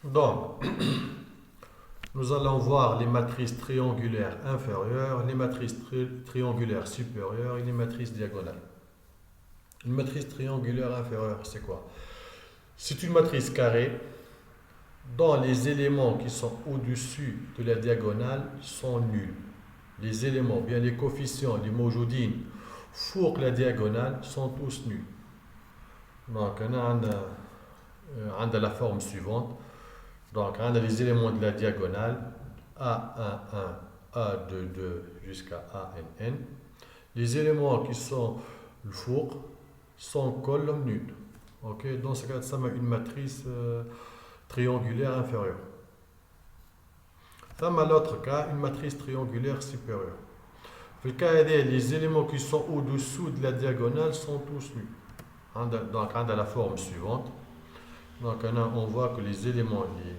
Donc, nous allons voir les matrices triangulaires inférieures, les matrices triangulaires supérieures et les matrices diagonales. Une matrice triangulaire inférieure, c'est quoi? C'est une matrice carrée dont les éléments qui sont au-dessus de la diagonale sont nuls. Les éléments, bien les coefficients, les mawjoudines, fouq la diagonale sont tous nuls. Donc, on a la forme suivante. Donc, on a les éléments de la diagonale A11, A22 jusqu'à ANN. Les éléments qui sont le four sont colonnes nulles. Ok, dans ce cas, ça met une matrice triangulaire inférieure. Ça l'autre cas, une matrice triangulaire supérieure. Dans le cas, les éléments qui sont au-dessous de la diagonale sont tous nuls. Donc, on a la forme suivante. Donc, on voit que les éléments, les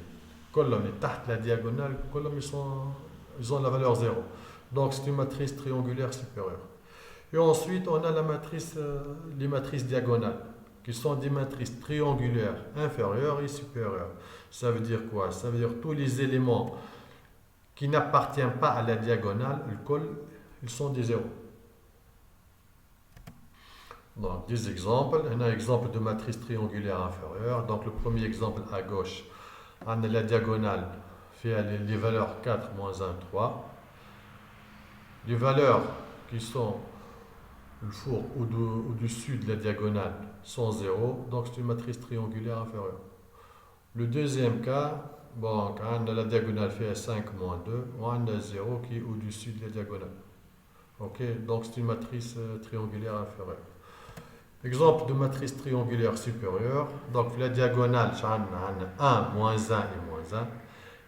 colonnes, les tahtes la diagonale, les colonnes, ils ont la valeur 0. Donc, c'est une matrice triangulaire supérieure. Et ensuite, on a les matrices diagonales, qui sont des matrices triangulaires inférieures et supérieures. Ça veut dire quoi? Ça veut dire tous les éléments qui n'appartiennent pas à la diagonale, ils sont des zéros. Donc, des exemples. On a un exemple de matrice triangulaire inférieure. Donc, le premier exemple à gauche, on a la diagonale fait les valeurs 4, moins 1, 3. Les valeurs qui sont le four au-dessus de la diagonale sont 0. Donc, c'est une matrice triangulaire inférieure. Le deuxième cas, bon, quand on a la diagonale fait 5, moins 2, on a 0 qui est au-dessus de la diagonale. Ok, donc c'est une matrice triangulaire inférieure. Exemple de matrice triangulaire supérieure. Donc la diagonale, on a 1, moins 1 et moins 1.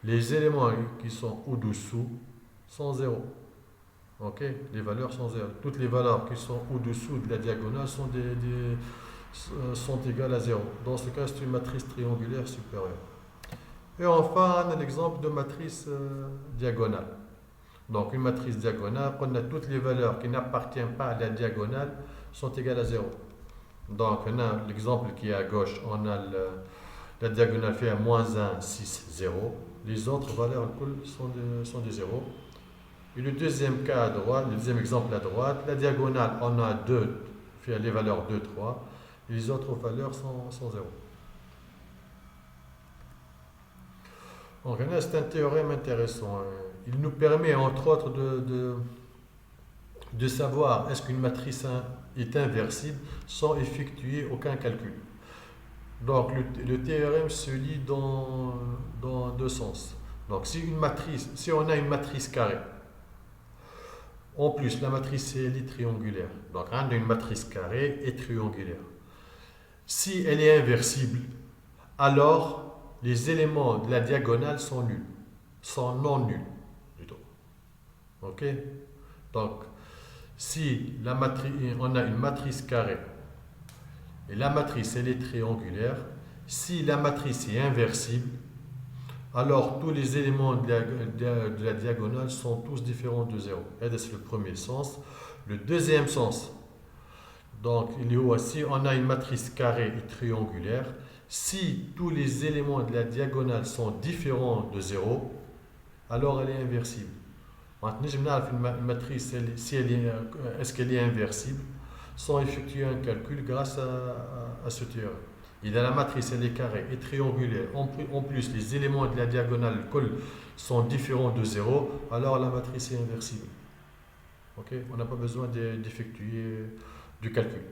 Les éléments qui sont au-dessous sont 0. Ok, les valeurs sont 0. Toutes les valeurs qui sont au-dessous de la diagonale sont égales à 0. Dans ce cas, c'est une matrice triangulaire supérieure. Et enfin, on a l'exemple de matrice diagonale. Donc une matrice diagonale, on a toutes les valeurs qui n'appartiennent pas à la diagonale sont égales à 0. Donc on a l'exemple qui est à gauche, on a la diagonale fait à moins 1, 6, 0. Les autres valeurs sont des 0. Et le deuxième cas à droite, le deuxième exemple à droite, la diagonale, on a 2, fait les valeurs 2, 3. Et les autres valeurs sont 0. Donc c'est un théorème intéressant. Il nous permet entre autres de savoir est-ce qu'une matrice est inversible sans effectuer aucun calcul. Donc le théorème se lit dans deux sens. Donc si on a une matrice carrée, en plus la matrice elle est triangulaire. Donc on a une matrice carrée et triangulaire. Si elle est inversible, alors les éléments de la diagonale sont nuls, sont non nuls plutôt. Ok? Donc si on a une matrice carrée et la matrice elle est triangulaire, si la matrice est inversible, alors tous les éléments de la diagonale sont tous différents de 0. C'est le premier sens. Le deuxième sens, donc il est aussi, on a une matrice carrée et triangulaire. Si tous les éléments de la diagonale sont différents de 0, alors elle est inversible. Maintenant, je vais une matrice, si est-ce qu'elle est inversible, sans effectuer un calcul grâce à ce théorème. Et dans la matrice, elle est carrée et triangulaire. En plus, les éléments de la diagonale sont différents de 0, alors la matrice est inversible. Okay? On n'a pas besoin d'effectuer du calcul.